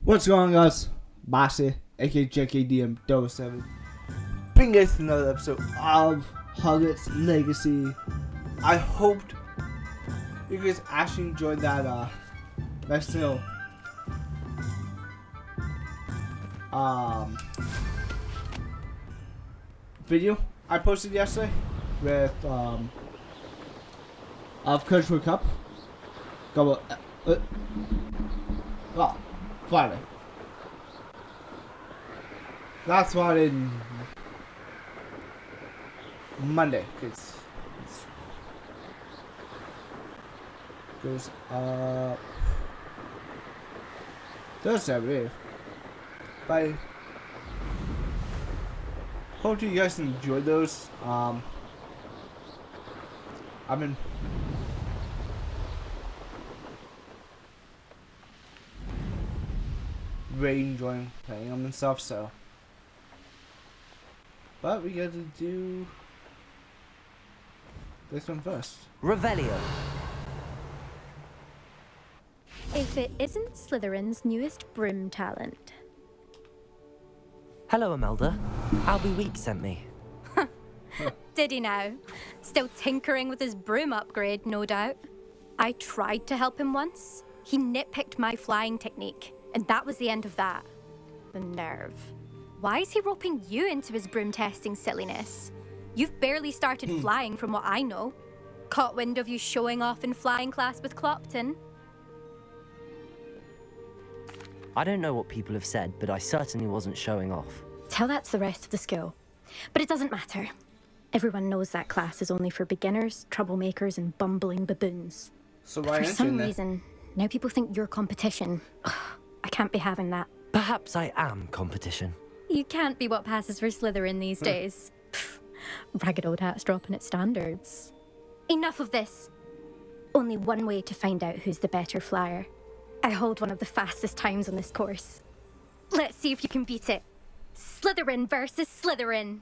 What's going on, guys? Bossy, aka JKDM07. Bring you guys to another episode of Hogwarts Legacy. I hoped you guys actually enjoyed that nice little video I posted yesterday with of Coach World Cup. Go well, Friday. That's why in Monday, cause goes Thursday, I believe. But hope you guys enjoyed those. I've been really enjoying playing them and stuff, so. But we got to do this one first. Revelio. If it isn't Slytherin's newest broom talent. Hello, Imelda. Albie Week sent me. Did he now? Still tinkering with his broom upgrade, no doubt. I tried to help him once. He nitpicked my flying technique, and that was the end of that. The nerve. Why is he roping you into his broom testing silliness? You've barely started flying from what I know. Caught wind of you showing off in flying class with Clopton. I don't know what people have said, but I certainly wasn't showing off. Tell that to the rest of the school. But it doesn't matter. Everyone knows that class is only for beginners, troublemakers, and bumbling baboons. So But why for aren't you some in there? reason, now people think you're competition. I can't be having that. Perhaps I am competition. You can't be what passes for Slytherin these days. Ragged old hat's dropping its standards. Enough of this. Only one way to find out who's the better flyer. I hold one of the fastest times on this course. Let's see if you can beat it. Slytherin versus Slytherin.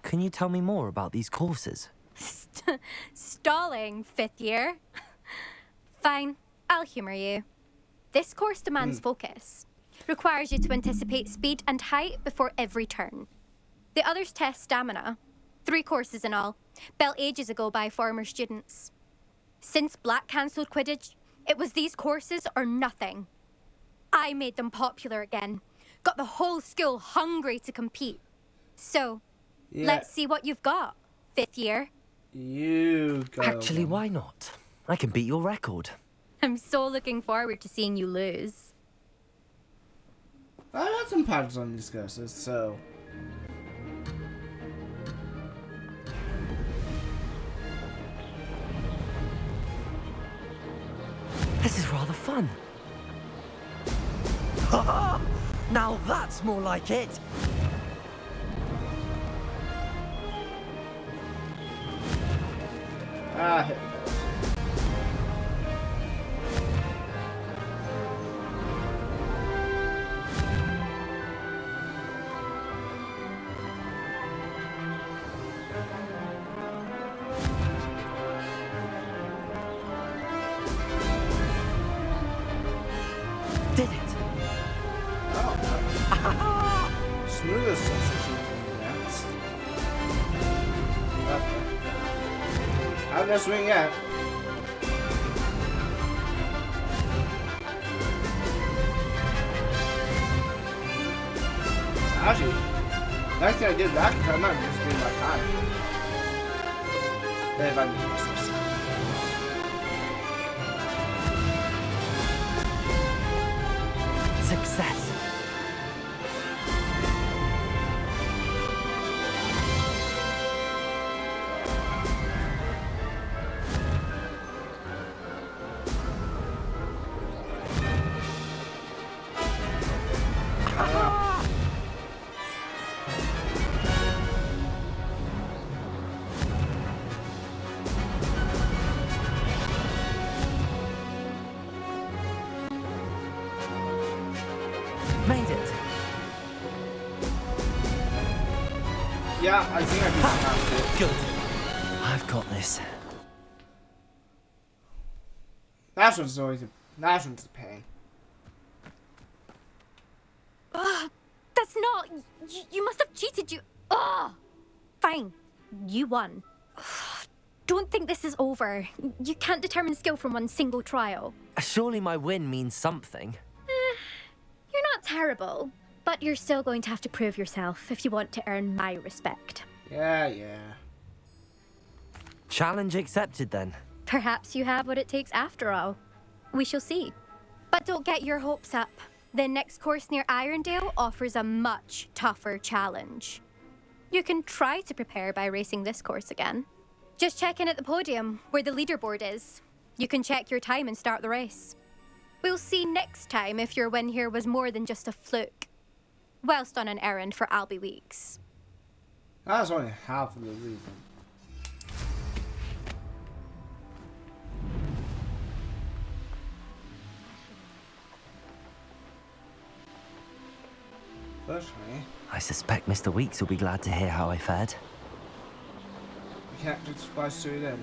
Can you tell me more about these courses? Stalling, fifth year. Fine, I'll humour you. This course demands focus. Requires you to anticipate speed and height before every turn. The others test stamina. 3 courses in all, built ages ago by former students. Since Black cancelled Quidditch, it was these courses or nothing. I made them popular again. Got the whole school hungry to compete. So, Yeah, let's see what you've got, fifth year. you go. Actually, why not? I can beat your record. I'm so looking forward to seeing you lose. I had some patterns on these courses, so. This is rather fun. Now that's more like it. Hit. Did it? Smoothest transition from the next. I'm no swing yet. Actually, nice thing I did that because I'm not just doing my time. Then if I miss this. Success. Made it. Yeah, I think I can pronounce it. Good. I've got this. Last one's always a pain. That's not. You must have cheated. Fine. You won. Don't think this is over. You can't determine skill from one single trial. Surely my win means something. You're not terrible, but you're still going to have to prove yourself if you want to earn my respect. Yeah. Challenge accepted then. Perhaps you have what it takes after all. We shall see. But don't get your hopes up. The next course near Irondale offers a much tougher challenge. You can try to prepare by racing this course again. Just check in at the podium, where the leaderboard is. You can check your time and start the race. We'll see next time if your win here was more than just a fluke. Whilst on an errand for Albie Weeks. That's only half of the reason. Firstly, I suspect Mr. Weeks will be glad to hear how I fared. we can't just splice through it in.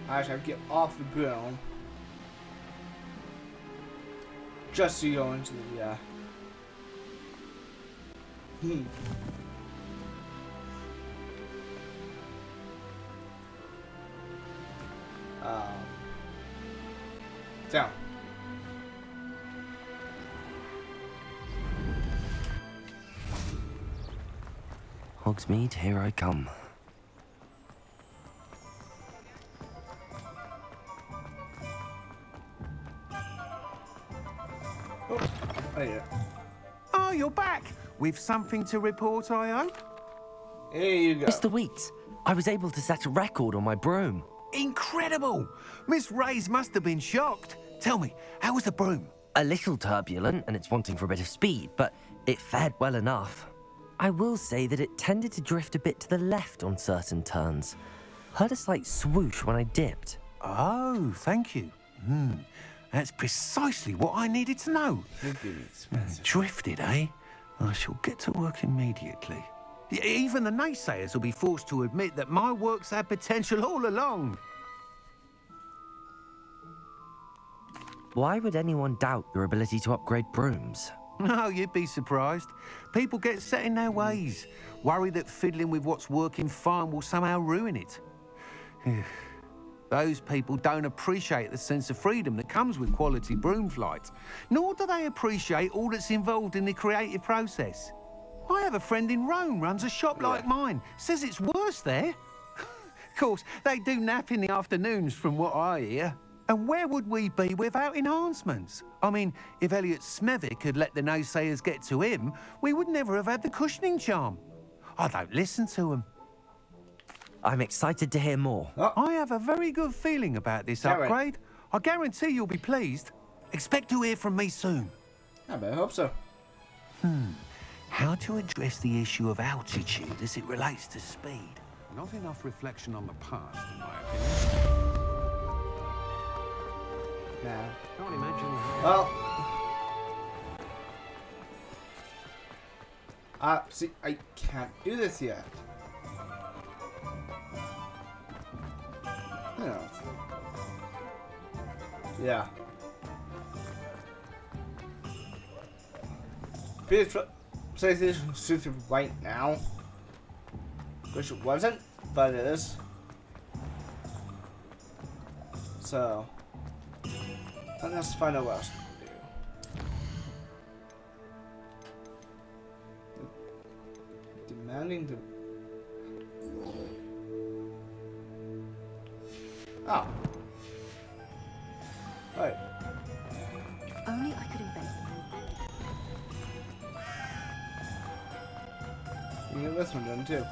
I actually have to get off the broom. Just to go into the, Down. Hogsmeade, here I come. Oh yeah. Oh, you're back! With something to report, I hope? Here you go. Mr. Weeks, I was able to set a record on my broom. Incredible! Miss Reyes must have been shocked. Tell me, how was the broom? A little turbulent and it's wanting for a bit of speed, but it fared well enough. I will say that it tended to drift a bit to the left on certain turns. Heard a slight swoosh when I dipped. Oh, thank you. That's precisely what I needed to know. Drifted, eh? I shall get to work immediately. Even the naysayers will be forced to admit that my work's had potential all along. Why would anyone doubt your ability to upgrade brooms? No, you'd be surprised. People get set in their ways, worry that fiddling with what's working fine will somehow ruin it. Those people don't appreciate the sense of freedom that comes with quality broom flight, nor do they appreciate all that's involved in the creative process. I have a friend in Rome runs a shop like mine, says it's worse there. Of course, they do nap in the afternoons from what I hear. And where would we be without enhancements? I mean, if Elliot Smethwick had let the naysayers get to him, we would never have had the cushioning charm. I don't listen to them. I'm excited to hear more. I have a very good feeling about this upgrade. I guarantee you'll be pleased. Expect to hear from me soon. I better hope so. How to address the issue of altitude as it relates to speed? Not enough reflection on the past, in my opinion. Nah. Can't imagine how... Well. See, I can't do this yet. No. Yeah. PlayStation exclusive right now. Which it wasn't, but it is. So. Let's find out what else we can do. Demanding the. Oh. Right. If only I could invent You get this one done too.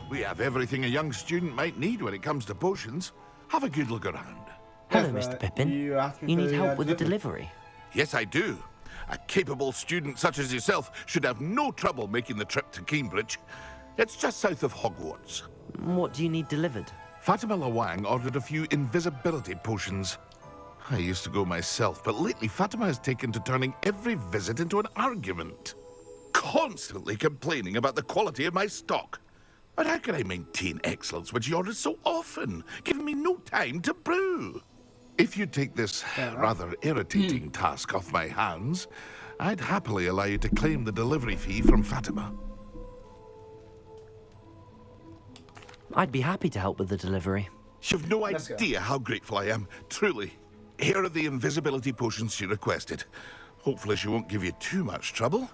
We have everything a young student might need when it comes to potions. Have a good look around. Hello, Yes, Mr. Pippin. you asked me You for need the, help with the delivery. delivery? Yes, I do. A capable student such as yourself should have no trouble making the trip to Cambridge. It's just south of Hogwarts. What do you need delivered? Fatima Lawang ordered a few invisibility potions. I used to go myself, but lately Fatima has taken to turning every visit into an argument. Constantly complaining about the quality of my stock. But how can I maintain excellence when she orders so often, giving me no time to brew? If you take this rather irritating task off my hands, I'd happily allow you to claim the delivery fee from Fatima. I'd be happy to help with the delivery. You've no Let's go. idea how grateful I am, truly. Here are the invisibility potions she requested. Hopefully she won't give you too much trouble.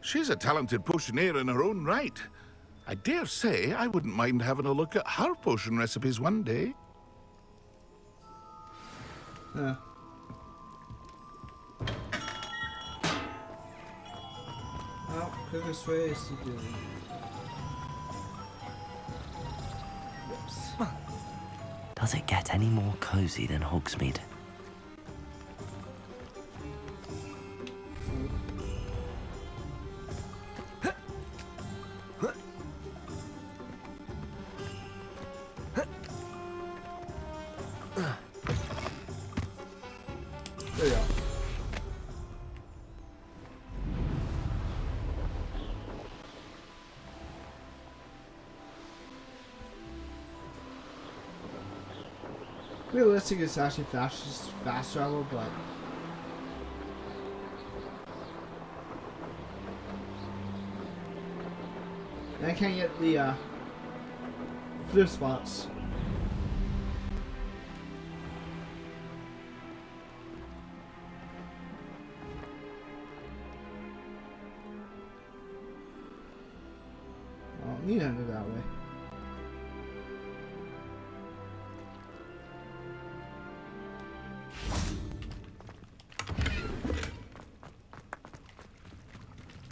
She's a talented potioneer in her own right. I dare say I wouldn't mind having a look at her potion recipes one day. Yeah. Well, quickest way is to do. Whoops. Does it get any more cozy than Hogsmeade? There you go. Realistic, it's actually fast travel, but I can't get the flip spots. I don't need to go that way.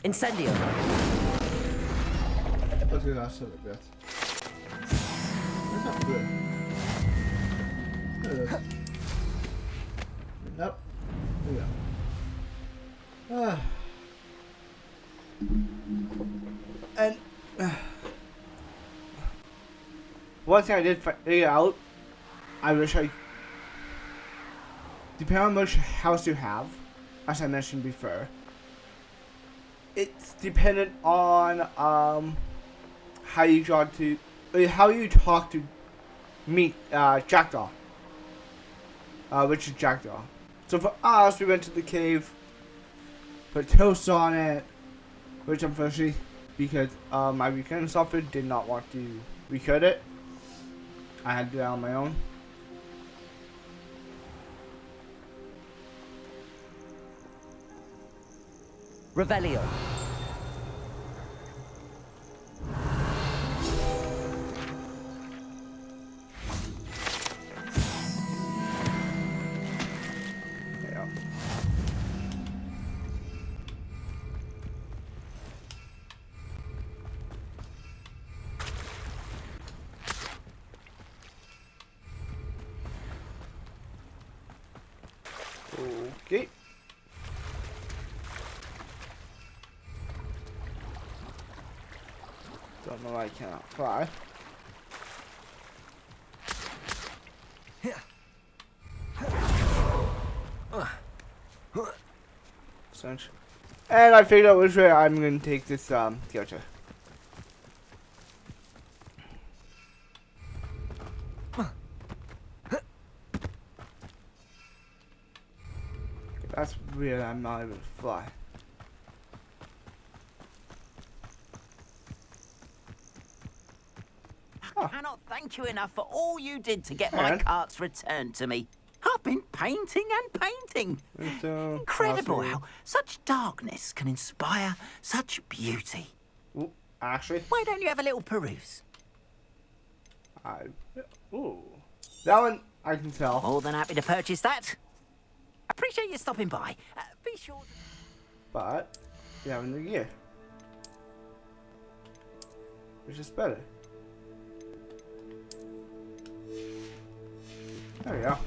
Incendio! Let's do that so that that's not good. There it is. Nope. There we go. And one thing I did figure out, I wish I, depending on which house you have, as I mentioned before, it's dependent on how you talk to meet Jackdaw, which is Jackdaw. So for us, we went to the cave, put toast on it, which unfortunately, because my recording software did not want to record it, I had to do that on my own. Revelio. Yeah. Okay. Don't know why I cannot fly. And I figured out which way I'm going to take this character. That's weird, I'm not able to fly. I cannot thank you enough for all you did to get my Man. carts returned to me. I've been painting and painting. Incredible how such darkness can inspire such beauty. Ooh, actually, Why don't you have a little peruse? ooh, that one I can tell. More than happy to purchase that. Appreciate you stopping by. Be sure. But you have a new gear, which is better. There we go.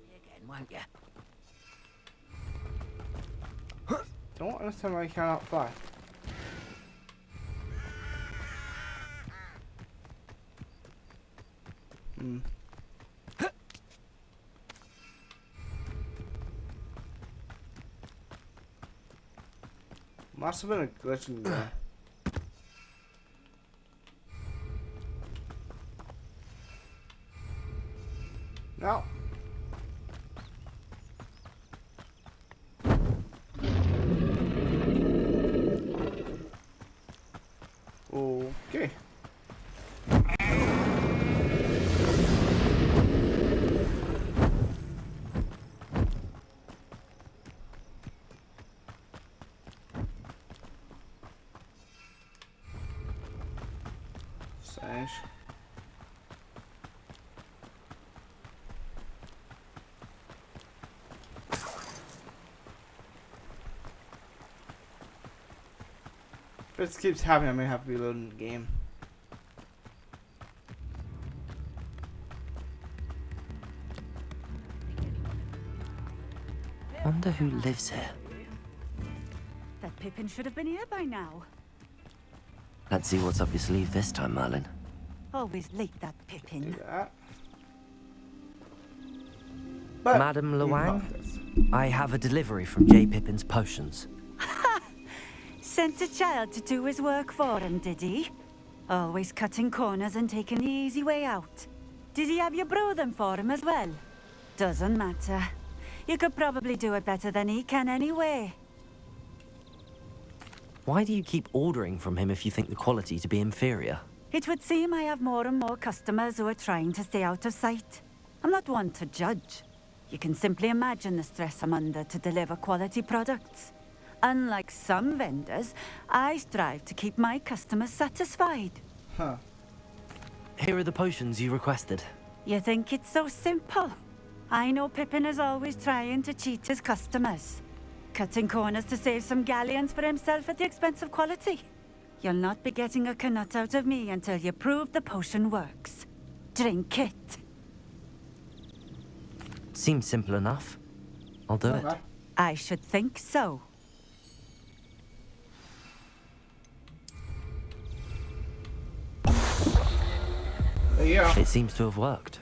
Again, won't you? Don't understand why I cannot fly. Must have been a glitch in there. No. Okay. Sash. If this keeps happening, I'm gonna have to reload the game. Wonder who lives here. That Pippin should have been here by now. Let's see what's up your sleeve this time, Merlin. Always late, that Do Pippin. that. But Madam we can Luang, pop this. I have a delivery from J. Pippin's Potions. Sent a child to do his work for him, did he? Always cutting corners and taking the easy way out. Did he have you brew them for him as well? Doesn't matter. You could probably do it better than he can anyway. Why do you keep ordering from him if you think the quality to be inferior? It would seem I have more and more customers who are trying to stay out of sight. I'm not one to judge. You can simply imagine the stress I'm under to deliver quality products. Unlike some vendors, I strive to keep my customers satisfied. Huh. Here are the potions you requested. You think it's so simple? I know Pippin is always trying to cheat his customers. Cutting corners to save some galleons for himself at the expense of quality. You'll not be getting a canut out of me until you prove the potion works. Drink it. Seems simple enough. I'll do it. Okay. I should think so. There you go. It seems to have worked.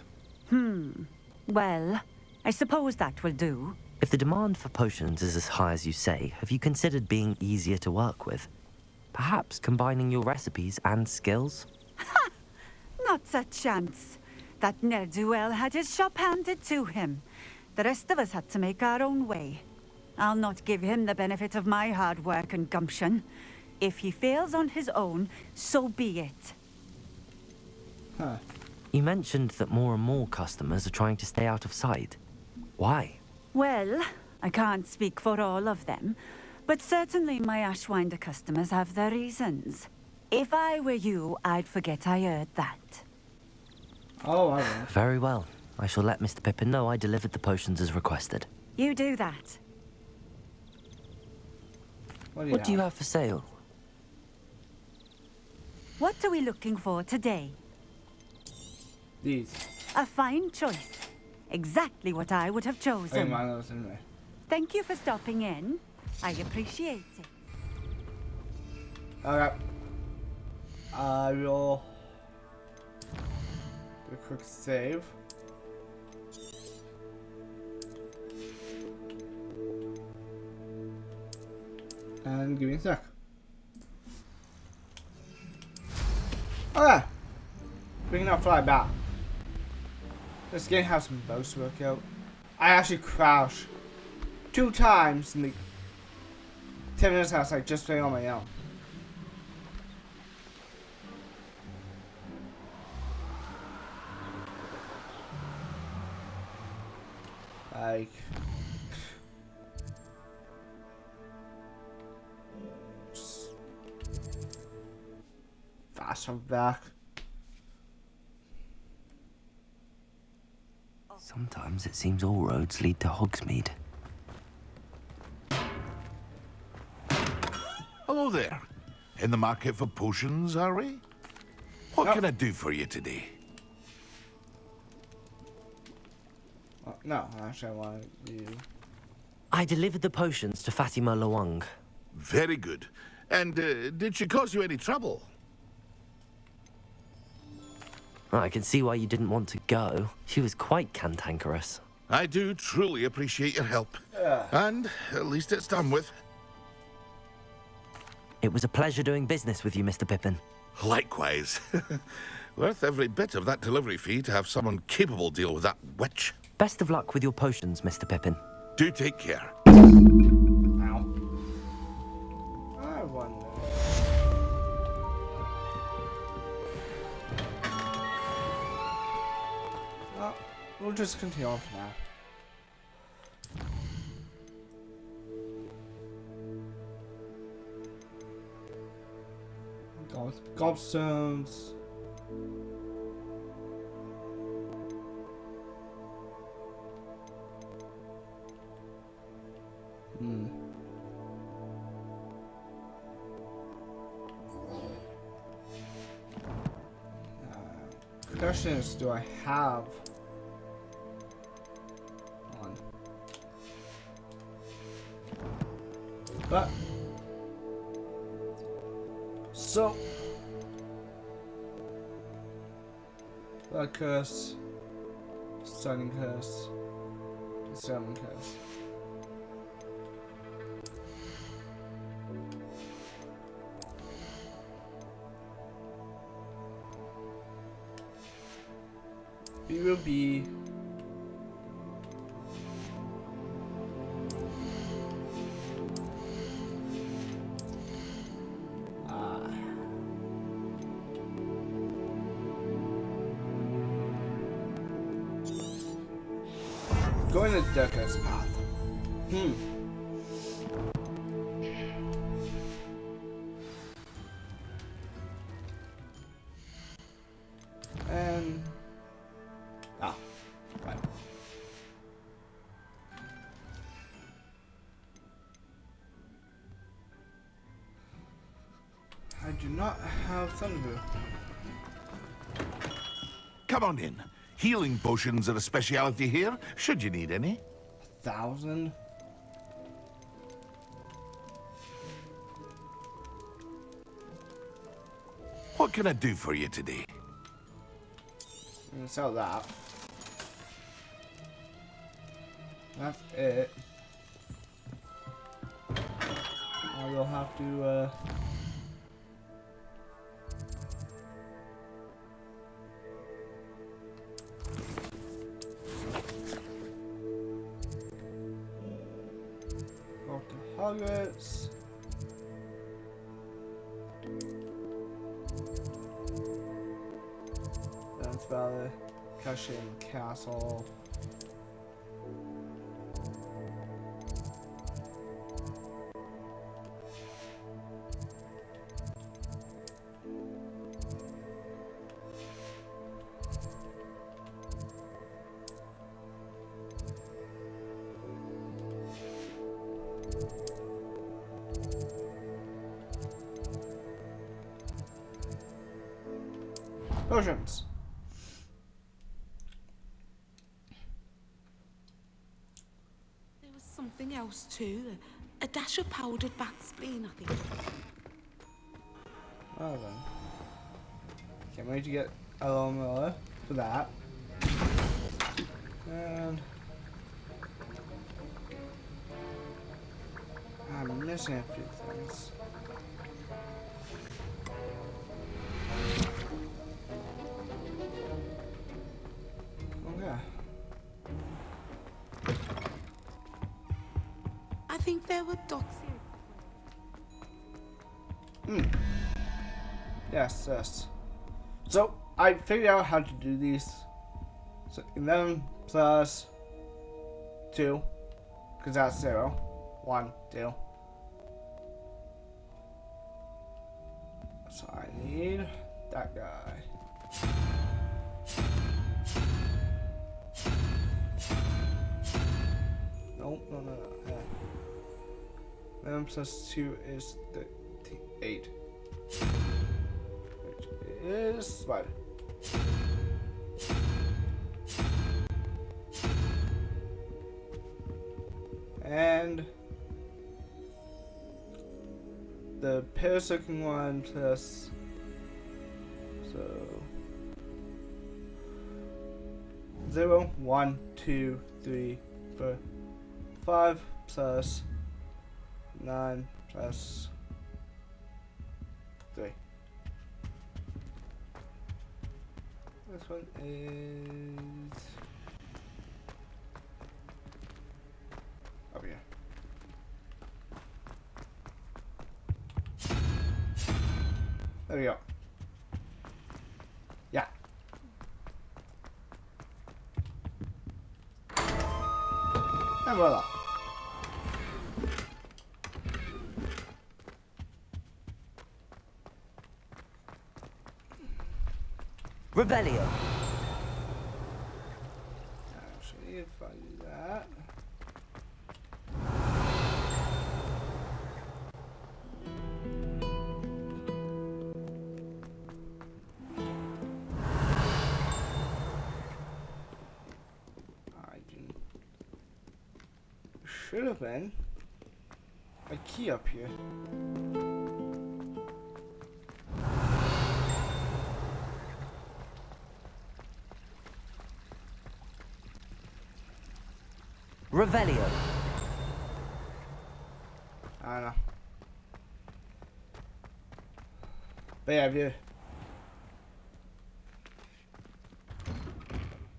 Well, I suppose that will do. If the demand for potions is as high as you say, have you considered being easier to work with? Perhaps combining your recipes and skills? Not a chance. That ne'er-do-well had his shop handed to him. The rest of us had to make our own way. I'll not give him the benefit of my hard work and gumption. If he fails on his own, so be it. Huh. You mentioned that more and more customers are trying to stay out of sight. Why? Well, I can't speak for all of them, but certainly my Ashwinder customers have their reasons. If I were you, I'd forget I heard that. Oh, I will. Very well. I shall let Mr. Pippin know I delivered the potions as requested. You do that. What do you have for sale? What are we looking for today? These. A fine choice. Exactly what I would have I chosen. didn't mind those anyway. Thank you for stopping in. I appreciate it. Okay. I will do a quick save. And give me a sec. Okay. We can now fly back. This game has some bugs to work out. I actually crashed 2 times in the 10 minutes I was like just playing on my own. Like just fast from back. Sometimes it seems all roads lead to Hogsmeade. Hello there. In the market for potions, are we? What Yep. can I do for you today? No, actually I want you. I delivered the potions to Fatima Luang. Very good. And did she cause you any trouble? I can see why you didn't want to go. She was quite cantankerous. I do truly appreciate your help. And at least it's done with. It was a pleasure doing business with you, Mr. Pippin. Likewise. Worth every bit of that delivery fee to have someone capable deal with that witch. Best of luck with your potions, Mr. Pippin. Do take care. Ow. I wonder. Well, we'll just continue on for now. Gobstones. Question is, do I have one? But so blood curse, stunning curse, discernment curse. It will be going the darkest path. And right. I do not have Thunderboo. Come on in. Healing potions are a speciality here, should you need any. 1,000? What can I do for you today? I'm gonna sell that. That's it. I will have to go to Hogwarts. That's Valley, Cashin Castle. Potions. There was something else too. A dash of powdered bat spleen, I think. Well then. Can't wait to get a little Miller for that. And I'm missing a few things. Okay. I think there were dots here. Yes, yes. So I figured out how to do these. So 11 plus 2, because that's 0. 1, 2. So I need that guy. Nope, no. Yeah. 11 plus 2 is 8. Which is 5. And the parasecond one plus, so 0, 1, 2, 3, 4, 5 plus 9 plus This one is over here. There we go. Yeah. And voila. Revelio. Actually, if I do that. Should have been a key up here. Revelio. I don't know. But yeah, view.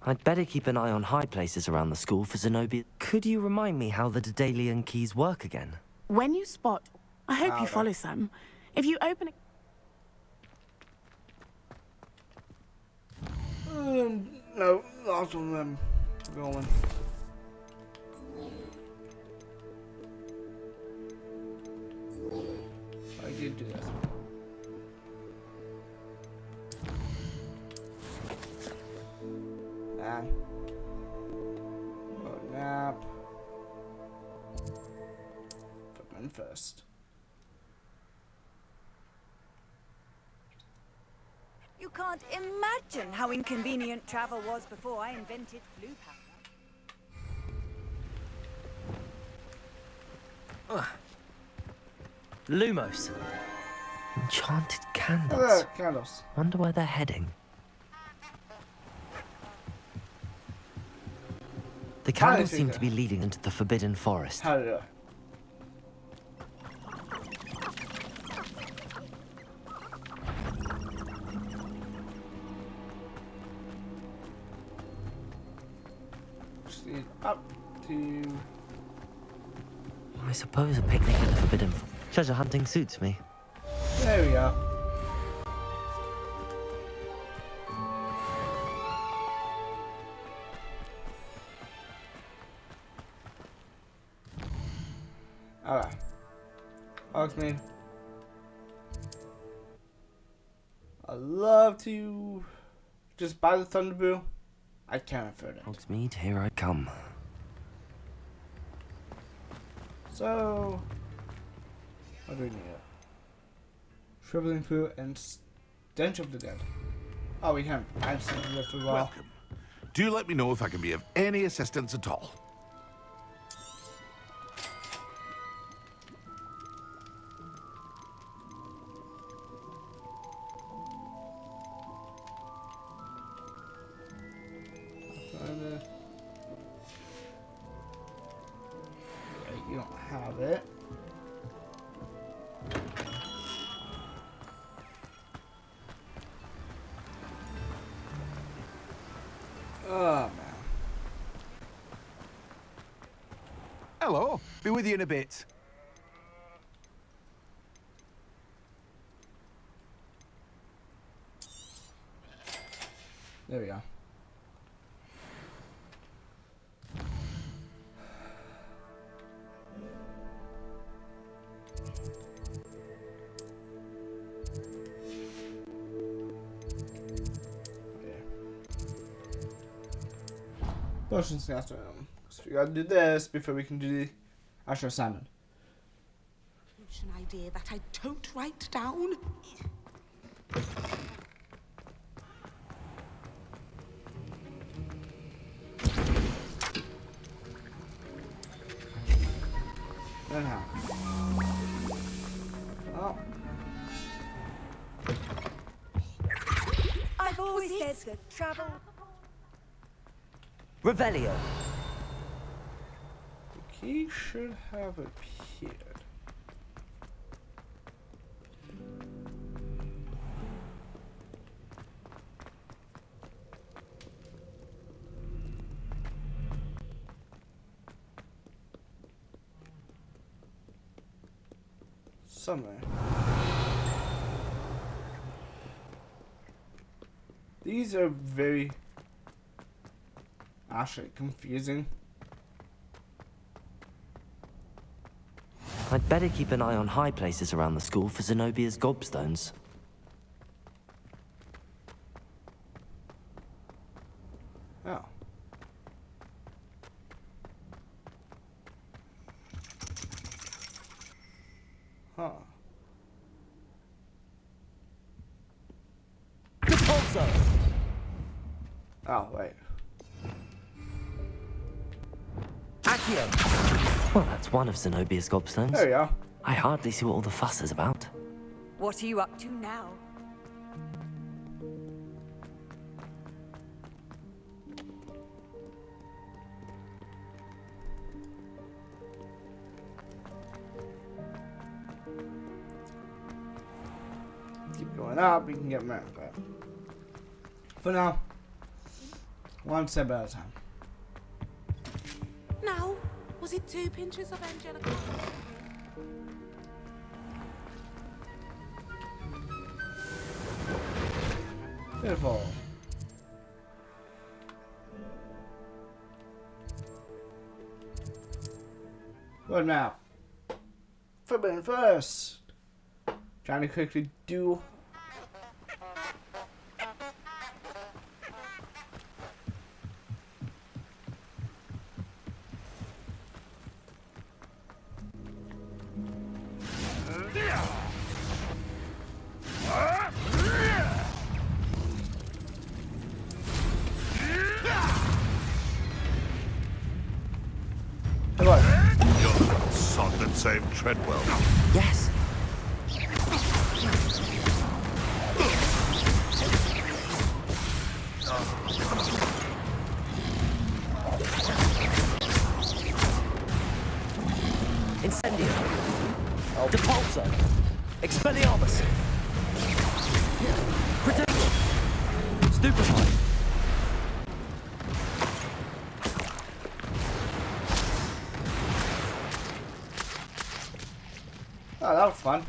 I'd better keep an eye on high places around the school for Zenobia. Could you remind me how the Daedalian keys work again? When you spot, I hope you follow some. If you open No, lots of them going. I did do this. And nap. Footman first. You can't imagine how inconvenient travel was before I invented blue powder. Lumos. Enchanted candles. Hello, candles. Wonder where they're heading. The candles seem to be leading into the Forbidden Forest. How do Just need up to. I suppose a picnic at the Forbidden Treasure hunting suits me. There we go. Alright. Hogsmeade. I love to just buy the Thunderbrew. I can't afford it. Hogsmeade, here I come. So, what do we need? Shriveling Fruit and Stench of the Dead. Oh, we haven't had Stench of the Dead for a while. Welcome. Do let me know if I can be of any assistance at all. You don't have it. Oh, man. Hello. Be with you in a bit. There we go. Potions got so we gotta do this before we can do the actual salmon. An idea that I don't write down. Then how? Oh. I've always said that travel. Revelio. The key should have appeared. somewhere. These are very actually confusing. I'd better keep an eye on high places around the school for Zenobia's gobstones. Oh. Huh. Repulso! Oh, wait. Accio! Well, that's one of Zenobia's gobstones. There we go. I hardly see what all the fuss is about. What are you up to now? Keep going up, we can get married. But for now, one step at a time. Now, was it 2 pinches of Angelica? Beautiful. Good map. Footman first. Trying to quickly do. Come on. You're that sod that saved Treadwell. Yes. Incendio. Depulso. Expelliarmus. Predictor. Stupefy. Oh, that was fun.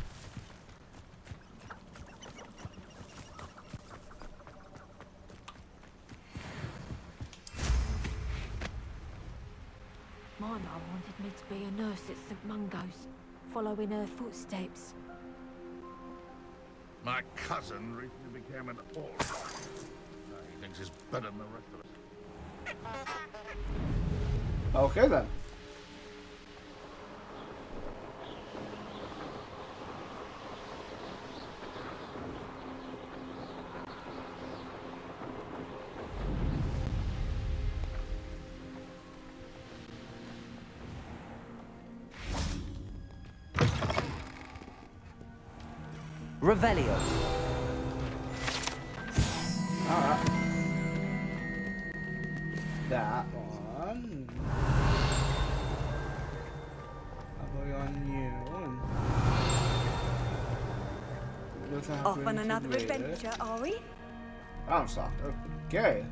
My mum wanted me to be a nurse at St Mungo's, following her footsteps. My cousin recently became an orc. He thinks he's better than the rest of us. Okay then. Revelio. Alright. That one. I'll go on you. And Off on another adventure, are we? I'm sorry. Okay.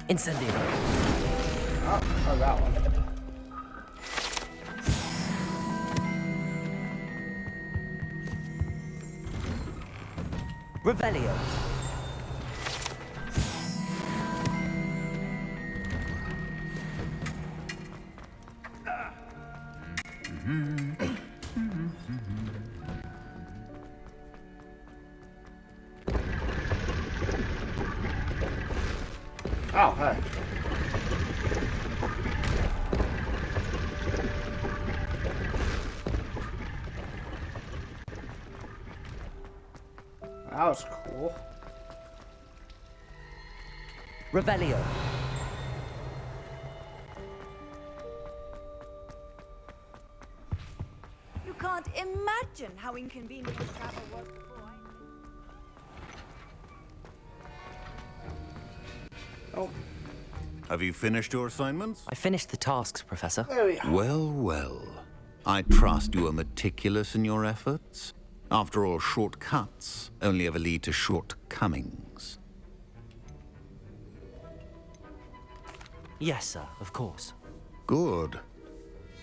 Incendio. Oh, that one. Revelio. Oh, hey. That was cool. Revelio. You can't imagine how inconvenient travel was before Oh, Have you finished your assignments? I finished the tasks, Professor. there we are. Well, well. I trust you are meticulous in your efforts. After all, shortcuts only ever lead to shortcomings. Yes, sir, of course. Good.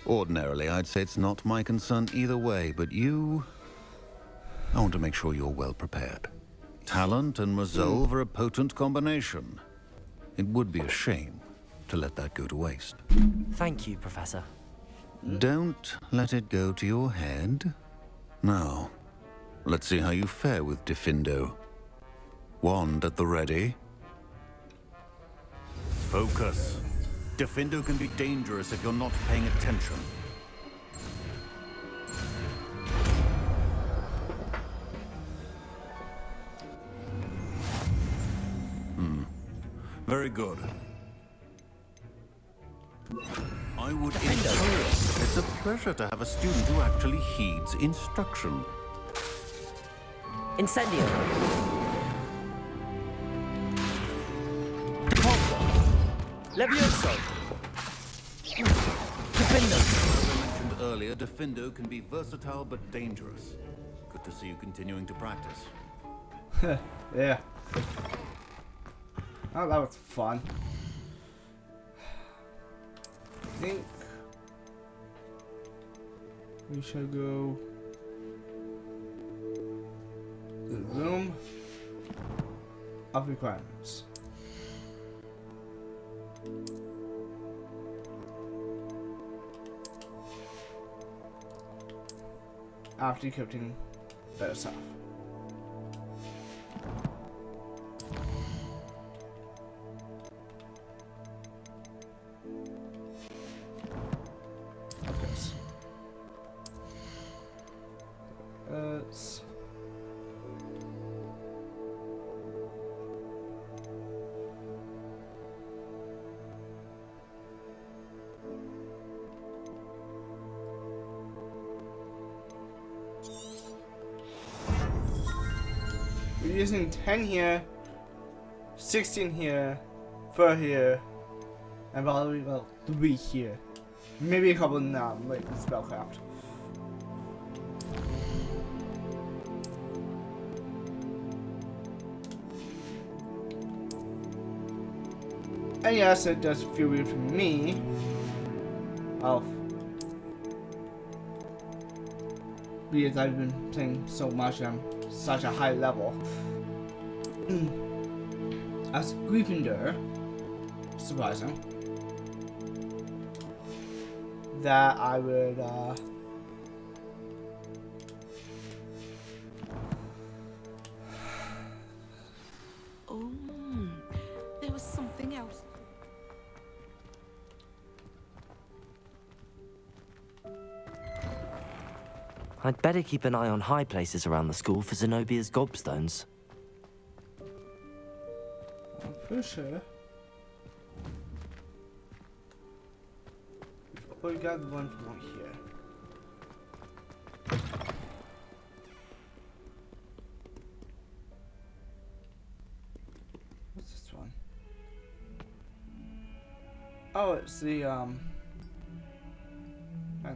Ordinarily, I'd say it's not my concern either way, but you... I want to make sure you're well prepared. Talent and resolve are a potent combination. It would be a shame to let that go to waste. Thank you, Professor. Don't let it go to your head. Now, let's see how you fare with Diffindo. Wand at the ready. Focus. Diffindo can be dangerous if you're not paying attention. Very good. I would encourage. It's a pleasure to have a student who actually heeds instruction. Incendio. Levioso! Diffindo! As I mentioned earlier, Diffindo can be versatile but dangerous. Good to see you continuing to practice. Yeah. Oh, that was fun. I think we shall go to the room of requirements. After decrypting better stuff. We're using 10 here, 16 here, 4 here, and probably about 3 here. Maybe a couple now, like spellcraft. And yes, it does feel weird for me. Because I've been playing so much and I'm such a high level. As Gryffindor, surprising, that I would Oh, there was something else. I'd better keep an eye on high places around the school for Zenobia's gobstones. for sure. We got the one from here. What's this one? Oh, it's the I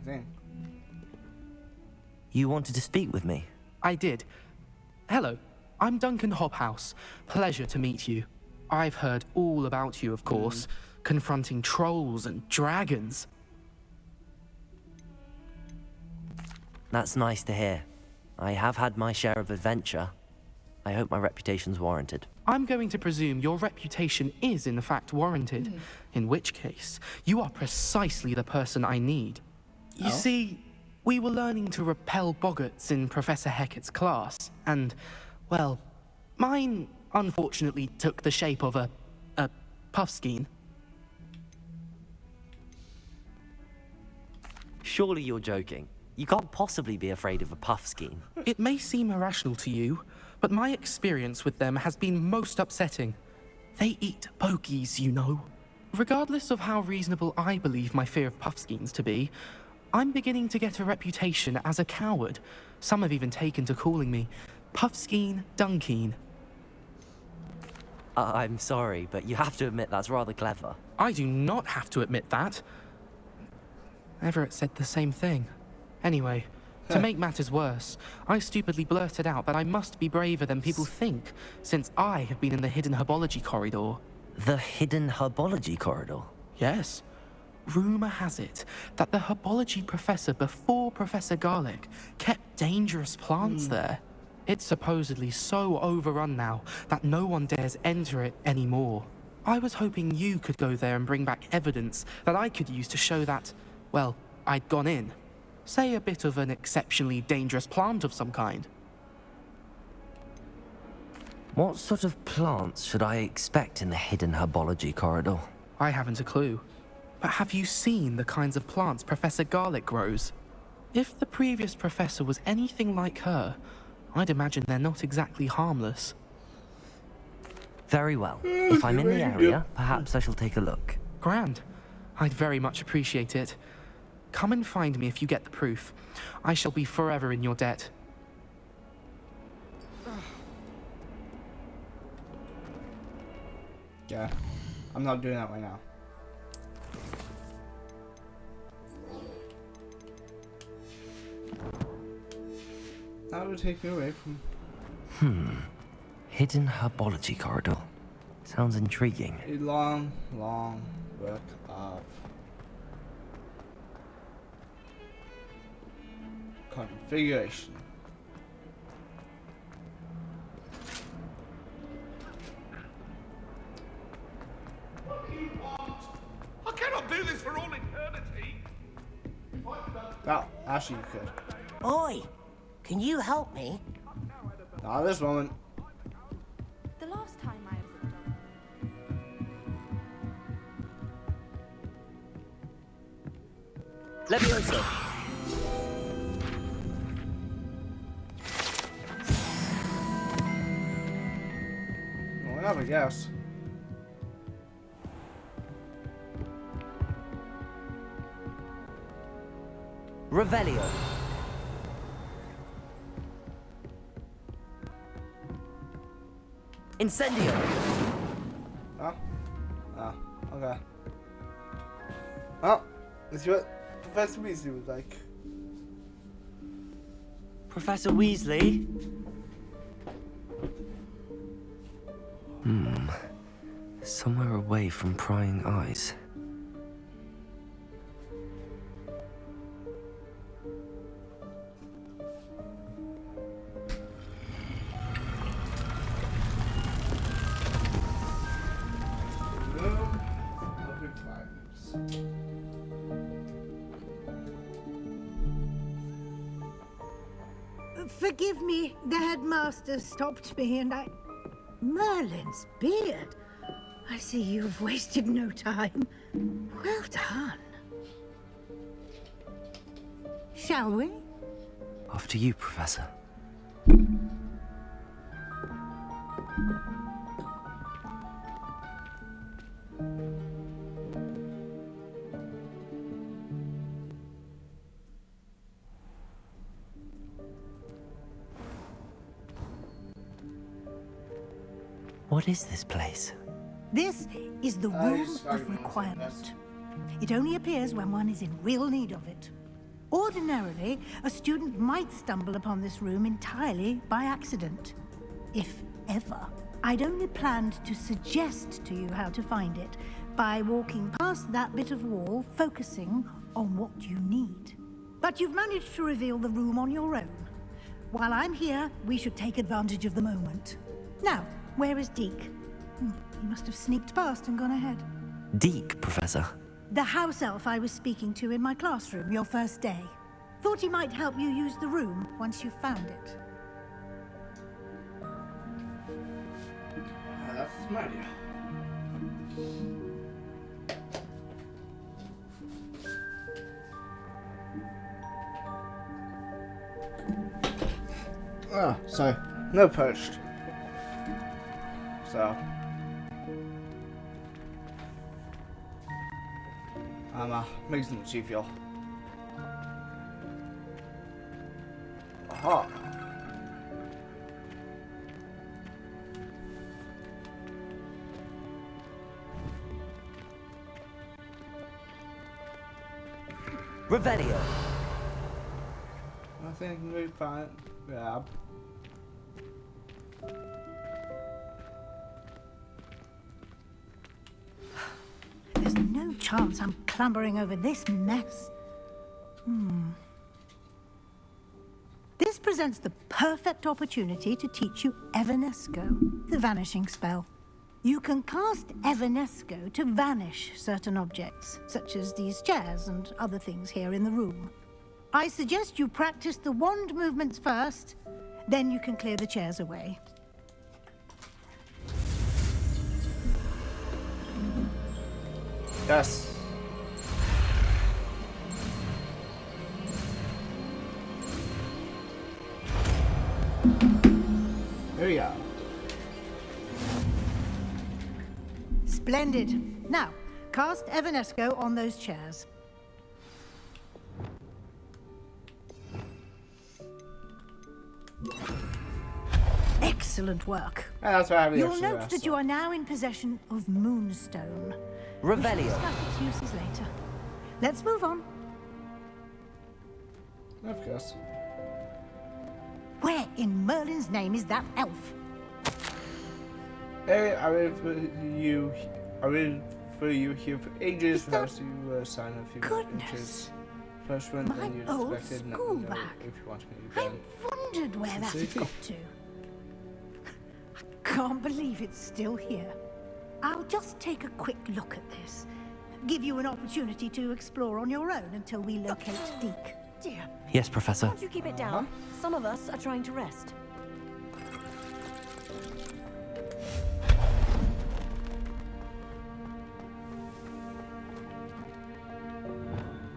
think. You wanted to speak with me? I did. Hello, I'm Duncan Hobhouse. Pleasure to meet you. I've heard all about you, of course, confronting trolls and dragons. That's nice to hear. I have had my share of adventure. I hope my reputation's warranted. I'm going to presume your reputation is in fact warranted, in which case, you are precisely the person I need. You see, we were learning to repel boggarts in Professor Hecat's class, and, well, mine unfortunately took the shape of a puffskein. Surely you're joking. You can't possibly be afraid of a puffskein. It may seem irrational to you, but my experience with them has been most upsetting. They eat bogies, you know. Regardless of how reasonable I believe my fear of puffskeins to be, I'm beginning to get a reputation as a coward. Some have even taken to calling me Puffskein Dunkeen. I'm sorry, but you have to admit that's rather clever. I do not have to admit that. Everett said the same thing. Anyway, To make matters worse, I stupidly blurted out that I must be braver than people think, since I have been in the hidden herbology corridor. The hidden herbology corridor? Yes. Rumour has it that the herbology professor before Professor Garlic kept dangerous plants there. It's supposedly so overrun now that no one dares enter it anymore. I was hoping you could go there and bring back evidence that I could use to show that, well, I'd gone in. Say a bit of an exceptionally dangerous plant of some kind. What sort of plants should I expect in the hidden herbology corridor? I haven't a clue. But have you seen the kinds of plants Professor Garlic grows? If the previous professor was anything like her, I'd imagine they're not exactly harmless. Very well. If I'm in the area, perhaps I shall take a look. Grand. I'd very much appreciate it. Come and find me if you get the proof. I shall be forever in your debt. Yeah, I'm not doing that right now. That would take me away from... Hidden herbology corridor. Sounds intriguing. a long, long book of configuration. I cannot do this for all eternity. Oh, actually you could. Oi, can you help me? Not this woman. The last time I was Leviosa. Whatever, I guess. Revelio. Incendio. Oh. Oh, okay. Oh, let's see what Professor Weasley was like. Professor Weasley? Somewhere away from prying eyes. Forgive me, the headmaster stopped me and I... Merlin's beard. I see you've wasted no time. Well done. Shall we? After you, Professor. What is this place? This is the Room of Requirement. It only appears when one is in real need of it. Ordinarily, a student might stumble upon this room entirely by accident. If ever. I'd only planned to suggest to you how to find it by walking past that bit of wall, focusing on what you need. But you've managed to reveal the room on your own. While I'm here, we should take advantage of the moment. Now, where is Deke? He must have sneaked past and gone ahead. Deke, Professor. The house elf I was speaking to in my classroom your first day. Thought he might help you use the room once you found it. That's my idea. Oh, so no perched. So I'm mixing the Chief fuel. Aha. Revelio. everything we find. Grab. There's no chance I'm clambering over this mess. This presents the perfect opportunity to teach you Evanesco, the vanishing spell. You can cast Evanesco to vanish certain objects, such as these chairs and other things here in the room. I suggest you practice the wand movements first, then you can clear the chairs away. Yes. There we go. Splendid. Now, cast Evanesco on those chairs. Excellent work. Yeah, that's why I have the You'll extra note rest, that you are now in possession of Moonstone. Revelio. We shall discuss its uses later. Let's move on. Of course. Where in Merlin's name is that elf? Hey, I waited for you. I waited for you here for ages. First, you sign a few inches. First one than you'd old expected. Not school know bag. if you want me again. Wondered where that had got to. I can't believe it's still here. I'll just take a quick look at this. Give you an opportunity to explore on your own until we locate Deke. Dear. Yes, Professor. Can't you keep it down? Some of us are trying to rest.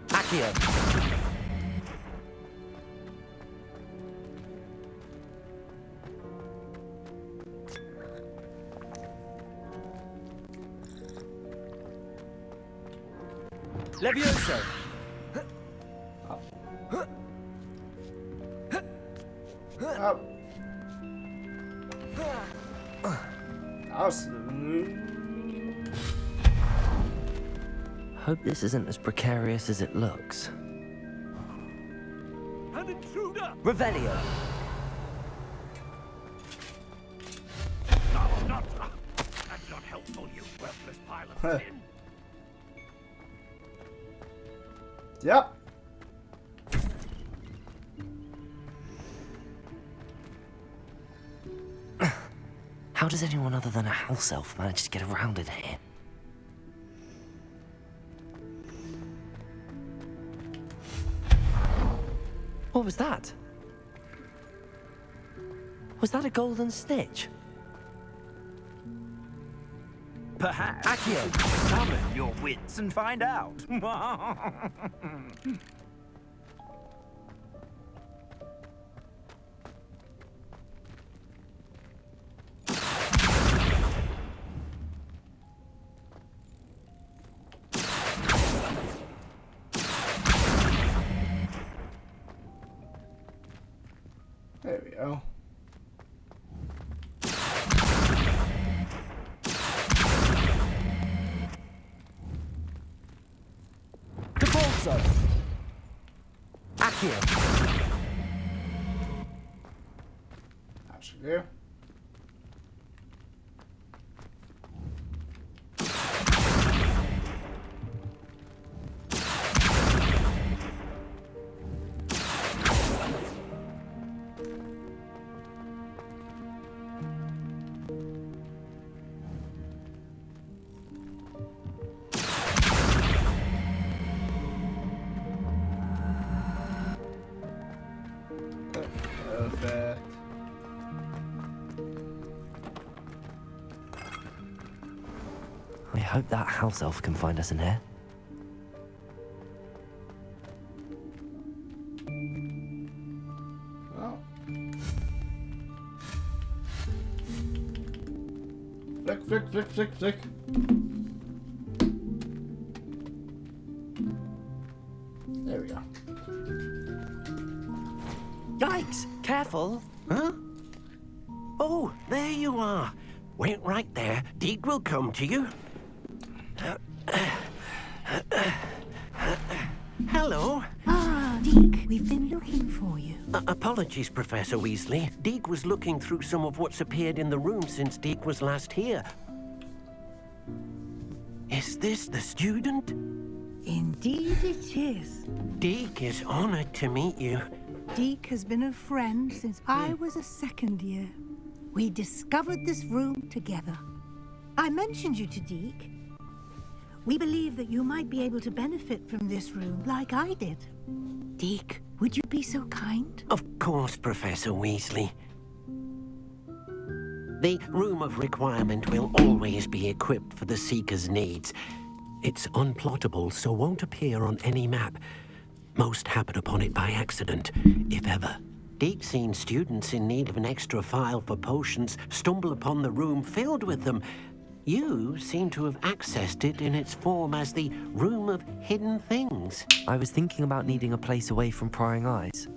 Accio. Levioso. Up. Hope this isn't as precarious as it looks. An intruder! Revelio. No, not. That's not helpful, you worthless pile of sin. Yep. How does anyone other than a house elf manage to get around in here? What was that? Was that a golden stitch? Perhaps. Accio. Summon your wits and find out. There we go. Depulso. Accio. That should do. Perfect. I hope that house elf can find us in here. Oh. Flick, flick, flick, flick, flick. There we go. Yikes! Careful. Huh? Oh, there you are. Wait right there. Deke will come to you. Hello. Ah, Deke, we've been looking for you. Apologies, Professor Weasley. Deke was looking through some of what's appeared in the room since Deke was last here. Is this the student? Indeed it is. Deke is honored to meet you. Deke has been a friend since I was a second year. We discovered this room together. I mentioned you to Deke. We believe that you might be able to benefit from this room like I did. Deke, would you be so kind? Of course, Professor Weasley. The Room of Requirement will always be equipped for the Seeker's needs. It's unplottable, so won't appear on any map. Most happen upon it by accident, if ever. Deke's seen students in need of an extra file for potions stumble upon the room filled with them. You seem to have accessed it in its form as the Room of Hidden Things. I was thinking about needing a place away from prying eyes.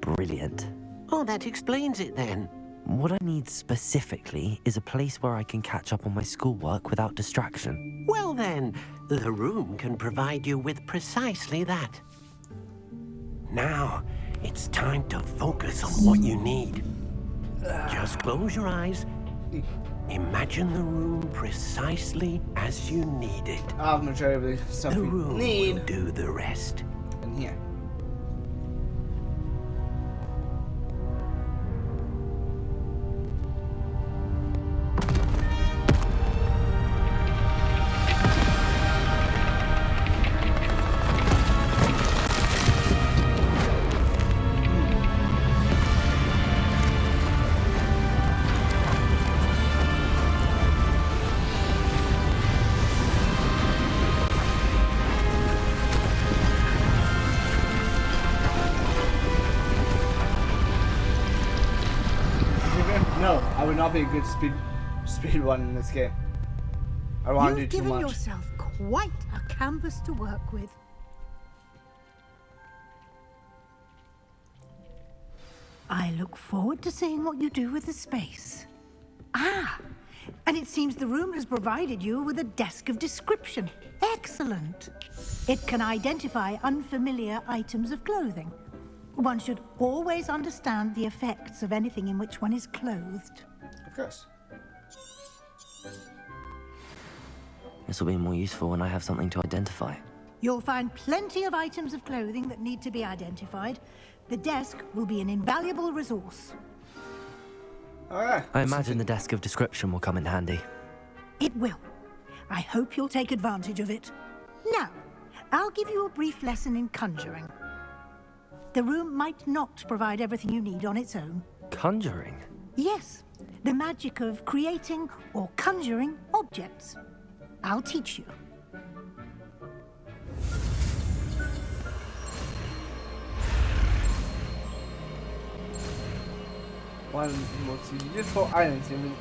Brilliant. Oh, that explains it then. What I need specifically is a place where I can catch up on my schoolwork without distraction. Well then, the room can provide you with precisely that. Now, it's time to focus on what you need. Just close your eyes. Imagine the room precisely as you need it. I'll majority of the stuff The we room need. will do the rest. And here. No, I would not be a good speed one in this game. I don't want to You've do too given much. yourself quite a canvas to work with. I look forward to seeing what you do with the space. Ah, and it seems the room has provided you with a desk of description. Excellent. It can identify unfamiliar items of clothing. One should always understand the effects of anything in which one is clothed. Of course. This will be more useful when I have something to identify. You'll find plenty of items of clothing that need to be identified. The desk will be an invaluable resource. Alright. I imagine the desk of description will come in handy. It will. I hope you'll take advantage of it. Now, I'll give you a brief lesson in conjuring. The room might not provide everything you need on its own. Conjuring? Yes, the magic of creating or conjuring objects. I'll teach you. One most useful items in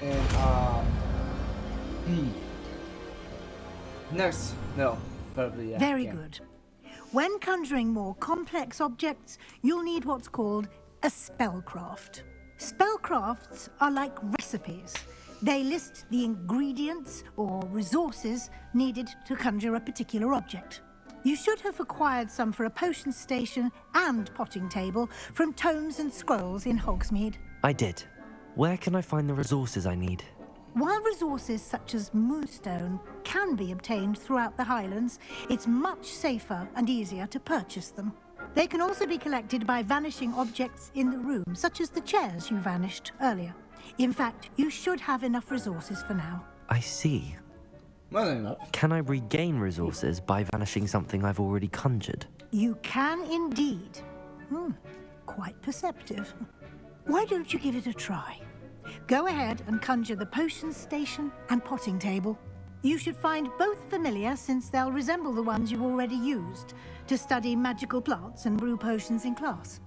next, no, probably yeah. Very yeah. good. When conjuring more complex objects, you'll need what's called a spellcraft. Spellcrafts are like recipes. They list the ingredients or resources needed to conjure a particular object. You should have acquired some for a potion station and potting table from tomes and scrolls in Hogsmeade. I did. Where can I find the resources I need? While resources such as moonstone can be obtained throughout the Highlands, it's much safer and easier to purchase them. They can also be collected by vanishing objects in the room, such as the chairs you vanished earlier. In fact, you should have enough resources for now. I see. Well, enough. Can I regain resources by vanishing something I've already conjured? You can indeed. Quite perceptive. Why don't you give it a try? Go ahead and conjure the potion station and potting table. You should find both familiar, since they'll resemble the ones you've already used to study magical plants and brew potions in class.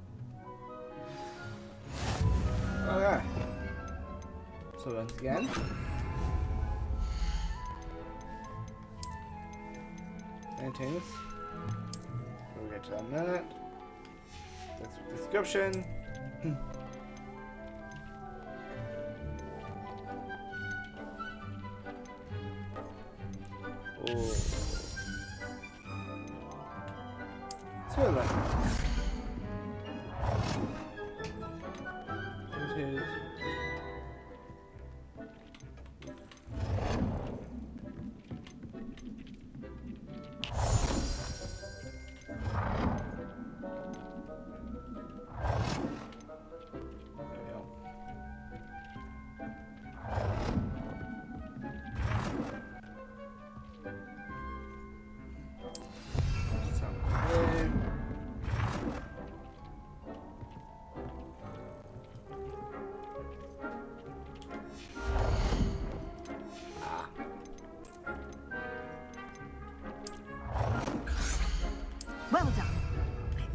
Okay. So once again. Paintings. We'll get to that in a minute. That's the description. Oh. So then.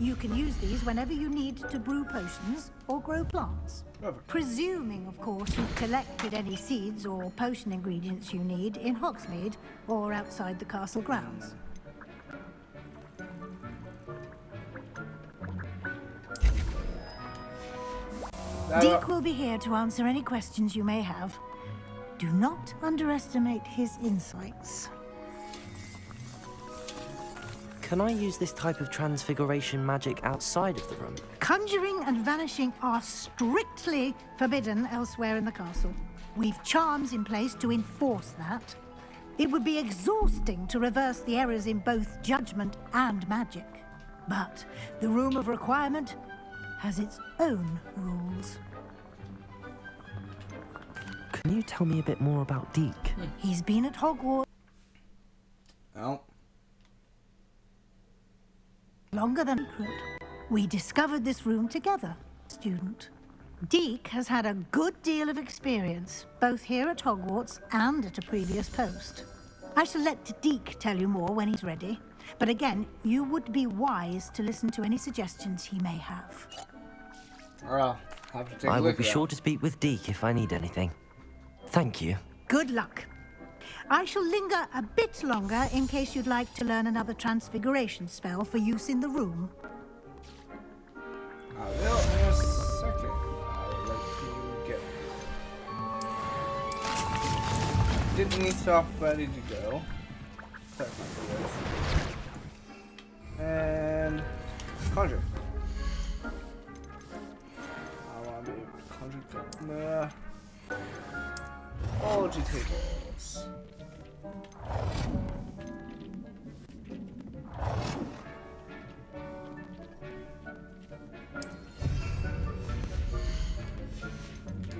You can use these whenever you need to brew potions or grow plants. Perfect. Presuming, of course, you've collected any seeds or potion ingredients you need in Hogsmeade or outside the castle grounds. Deek will be here to answer any questions you may have. Do not underestimate his insights. Can I use this type of transfiguration magic outside of the room? Conjuring and vanishing are strictly forbidden elsewhere in the castle. We've charms in place to enforce that. It would be exhausting to reverse the errors in both judgment and magic. But the Room of Requirement has its own rules. Can you tell me a bit more about Deek? He's been at Hogwarts longer than secret. We discovered this room together, student. Deek has had a good deal of experience, both here at Hogwarts and at a previous post. I shall let Deek tell you more when he's ready, but again, you would be wise to listen to any suggestions he may have. I'll have to take a I look will at be that. sure to speak with Deek if I need anything. Thank you. Good luck. I shall linger a bit longer in case you'd like to learn another transfiguration spell for use in the room. I will in a second. I'll let you get. Didn't need stuff ready to go. And conjure. I want to be able to conjure from the biology tables.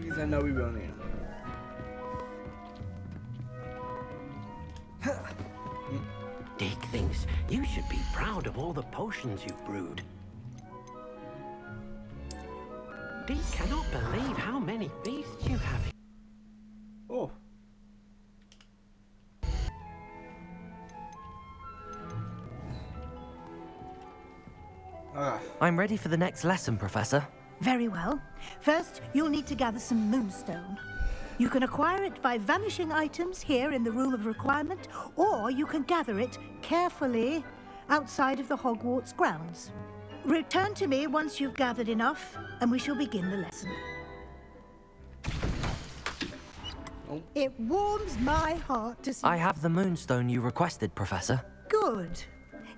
Because I know we will need them. Deek thinks you should be proud of all the potions you've brewed. Deek cannot believe how many beasts you have. Oh. I'm ready for the next lesson, Professor. Very well. First, you'll need to gather some moonstone. You can acquire it by vanishing items here in the Room of Requirement, or you can gather it carefully outside of the Hogwarts grounds. Return to me once you've gathered enough, and we shall begin the lesson. It warms my heart to see... I have the moonstone you requested, Professor. Good.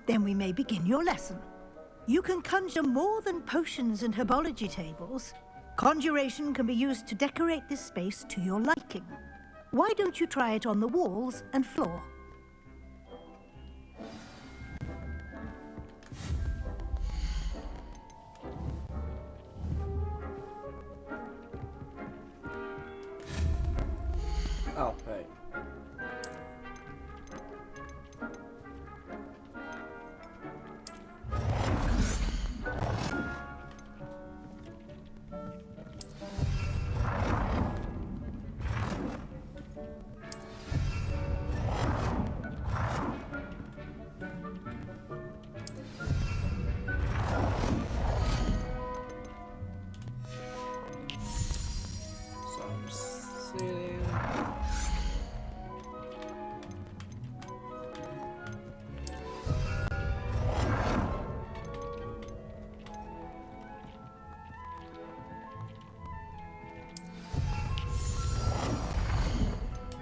Then we may begin your lesson. You can conjure more than potions and herbology tables. Conjuration can be used to decorate this space to your liking. Why don't you try it on the walls and floor? Oh, right. So I'm sitting.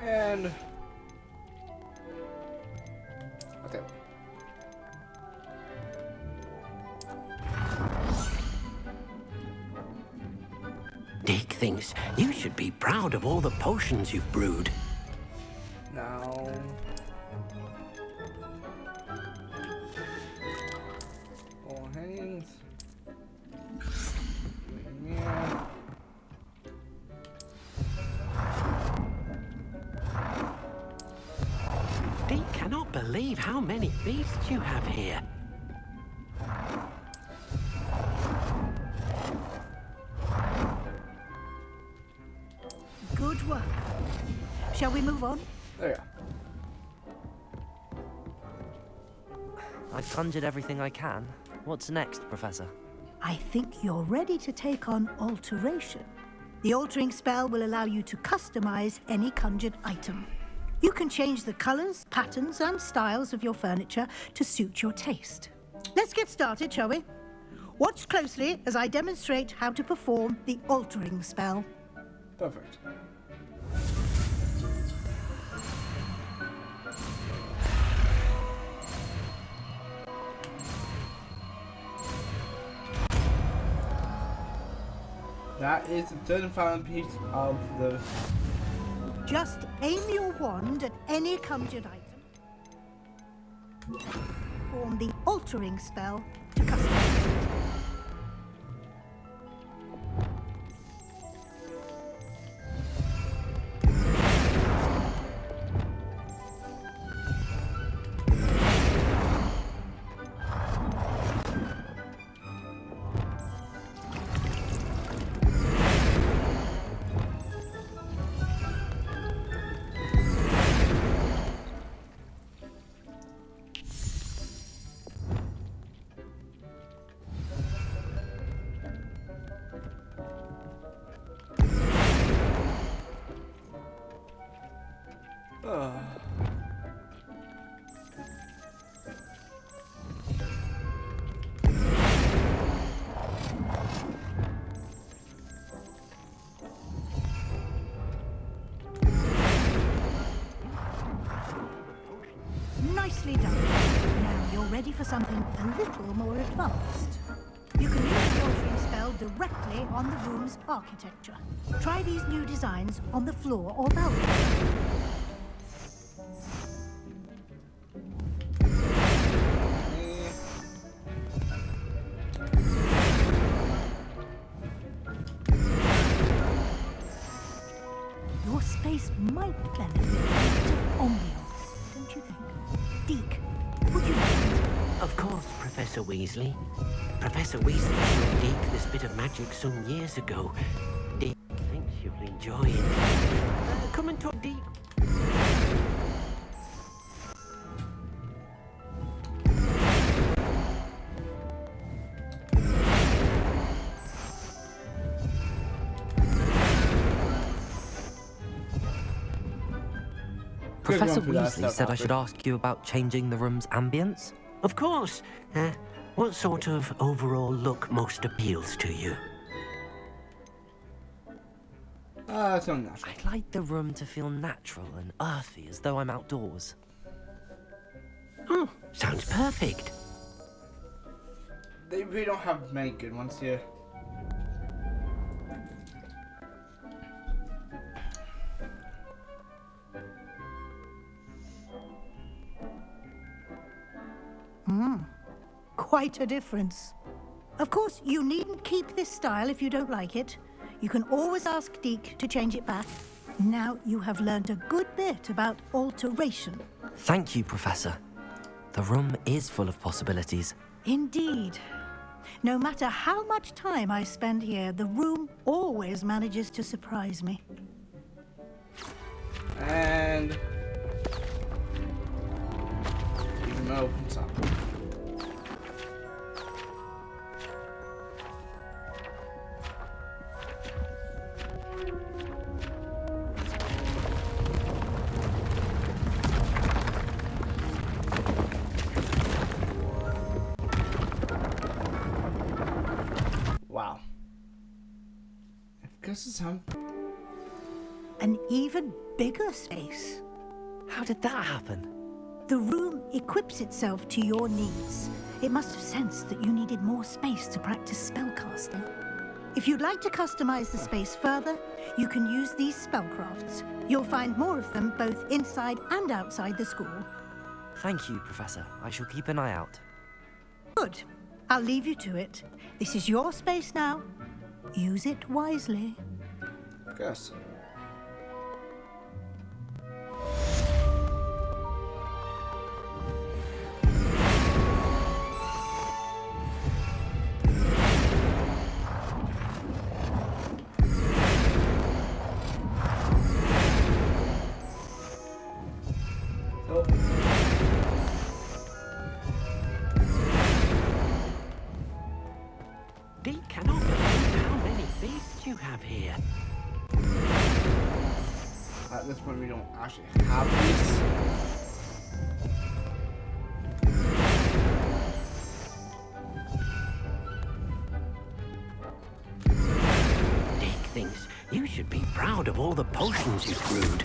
And okay. Deek thinks you should be proud of all the potions you've brewed. Now all hands. Yeah. Deek cannot believe how many beasts you have here. Good work. Shall we move on? There you go. I've conjured everything I can. What's next, Professor? I think you're ready to take on alteration. The altering spell will allow you to customize any conjured item. You can change the colors, patterns, and styles of your furniture to suit your taste. Let's get started, shall we? Watch closely as I demonstrate how to perform the altering spell. Perfect. That is the third and final piece of the... Just aim your wand at any conjured item. Form the altering spell to customize it. Nicely done. Now you're ready for something a little more advanced. You can use the altering spell directly on the room's architecture. Try these new designs on the floor or balcony. Your space might benefit from a bit of ambiance, don't you think? Deke, would you mind? Of course, Professor Weasley. Professor Weasley showed Deke this bit of magic some years ago. Deke thinks you'll enjoy it. Come and talk, Deke. Professor Weasley said I should ask you about changing the room's ambience? Of course. What sort of overall look most appeals to you? It's not natural. I'd like the room to feel natural and earthy, as though I'm outdoors. Oh, sounds perfect. They really don't have many good ones here. Quite a difference. Of course, you needn't keep this style if you don't like it. You can always ask Deke to change it back. Now you have learned a good bit about alteration. Thank you, Professor. The room is full of possibilities. Indeed. No matter how much time I spend here, the room always manages to surprise me. And... even opens up. Wow. This is an even bigger space. How did that happen? The room equips itself to your needs. It must have sensed that you needed more space to practice spellcasting. If you'd like to customize the space further, you can use these spellcrafts. You'll find more of them both inside and outside the school. Thank you, Professor. I shall keep an eye out. Good. I'll leave you to it. This is your space now. Use it wisely. Yes. what you have here? At this point, we don't actually have these. Dick thinks you should be proud of all the potions you've brewed.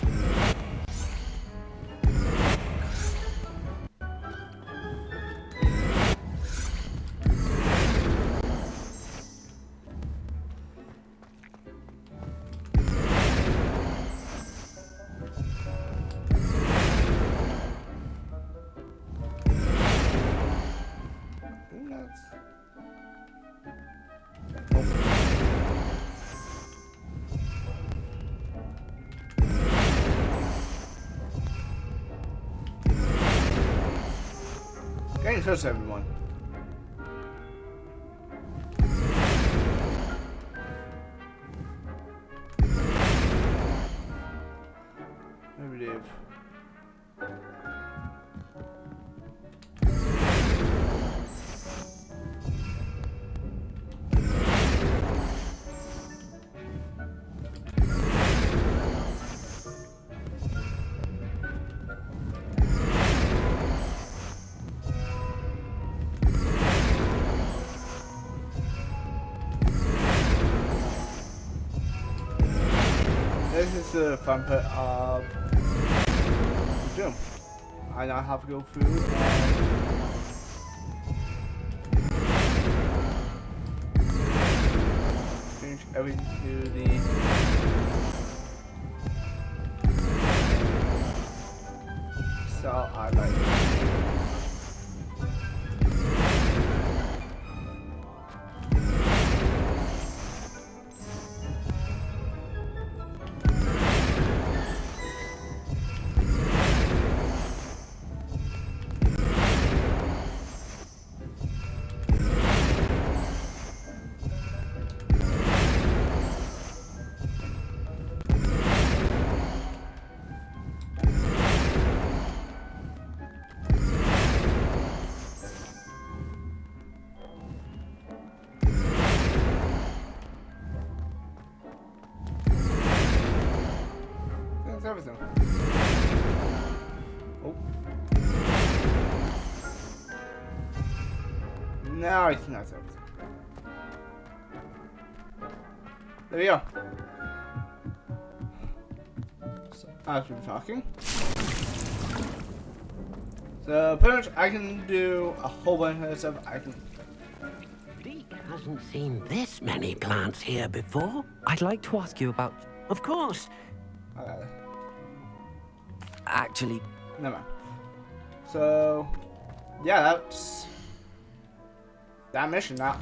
Getting close, everyone. I believe. This is the fun part of Doom. I now have to go through and finish everything to the cell I like. That's everything. Oh. Now I think that's everything. There we go. So, as we're talking. So, pretty much I can do a whole bunch of stuff. I can. Deke hasn't seen this many plants here before. I'd like to ask you about... Of course. Actually... Never mind. So, yeah, that's that mission now.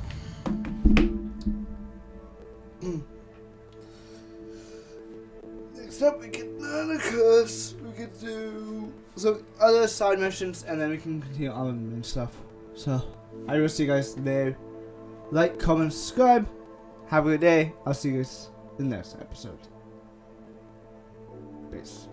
Next up, we can learn a curse. We can do some other side missions, and then we can continue on the main stuff. So, I will see you guys there. Like, comment, subscribe. Have a good day. I'll see you guys in the next episode. Peace.